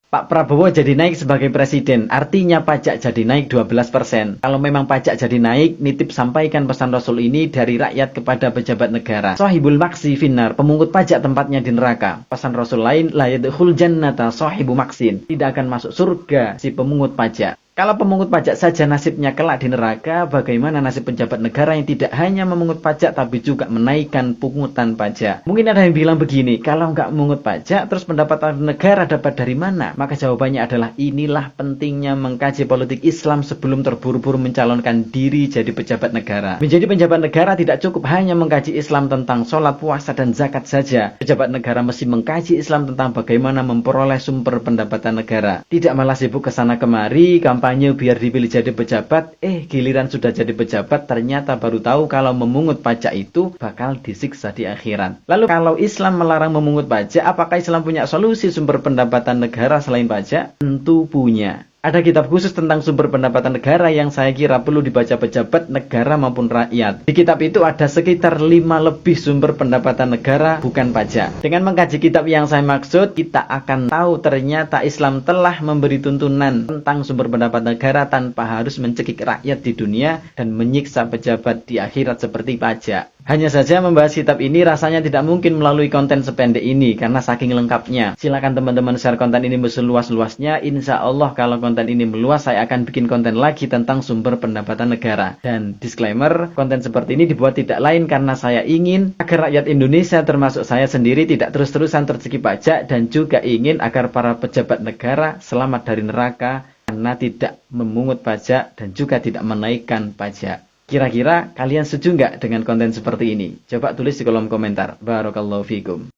Pak Prabowo jadi naik sebagai presiden, artinya pajak jadi naik 12%. Kalau memang pajak jadi naik, nitip sampaikan pesan Rasul ini dari rakyat kepada pejabat negara. Sahibul maksi finnar, pemungut pajak tempatnya di neraka. Pesan Rasul lain, la yadkhul jannata sahibu maksin, tidak akan masuk surga si pemungut pajak. Kalau pemungut pajak saja nasibnya kelak di neraka, bagaimana nasib pejabat negara yang tidak hanya memungut pajak tapi juga menaikkan pungutan pajak? Mungkin ada yang bilang begini, kalau nggak memungut pajak, terus pendapatan negara dapat dari mana? Maka jawabannya adalah inilah pentingnya mengkaji politik Islam sebelum terburu-buru mencalonkan diri jadi pejabat negara. Menjadi pejabat negara tidak cukup hanya mengkaji Islam tentang sholat, puasa, dan zakat saja. Pejabat negara mesti mengkaji Islam tentang bagaimana memperoleh sumber pendapatan negara. Tidak malah sibuk kesana kemari, kampanye biar dipilih jadi pejabat, giliran sudah jadi pejabat ternyata baru tahu kalau memungut pajak itu bakal disiksa di akhirat. Lalu kalau Islam melarang memungut pajak, apakah Islam punya solusi sumber pendapatan negara selain pajak? Tentu punya. Ada kitab khusus tentang sumber pendapatan negara yang saya kira perlu dibaca pejabat negara maupun rakyat. Di kitab itu ada sekitar 5 lebih sumber pendapatan negara bukan pajak. Dengan mengkaji kitab yang saya maksud, kita akan tahu ternyata Islam telah memberi tuntunan tentang sumber pendapatan negara tanpa harus mencekik rakyat di dunia dan menyiksa pejabat di akhirat seperti pajak. Hanya saja membahas kitab ini rasanya tidak mungkin melalui konten sependek ini karena saking lengkapnya. Silakan teman-teman share konten ini seluas-luasnya. Insya Allah kalau konten ini meluas, saya akan bikin konten lagi tentang sumber pendapatan negara. Dan disclaimer, konten seperti ini dibuat tidak lain karena saya ingin agar rakyat Indonesia termasuk saya sendiri tidak terus-terusan tercekik pajak, dan juga ingin agar para pejabat negara selamat dari neraka karena tidak memungut pajak dan juga tidak menaikkan pajak. Kira-kira kalian setuju nggak dengan konten seperti ini? Coba tulis di kolom komentar. Barakallahu fikum.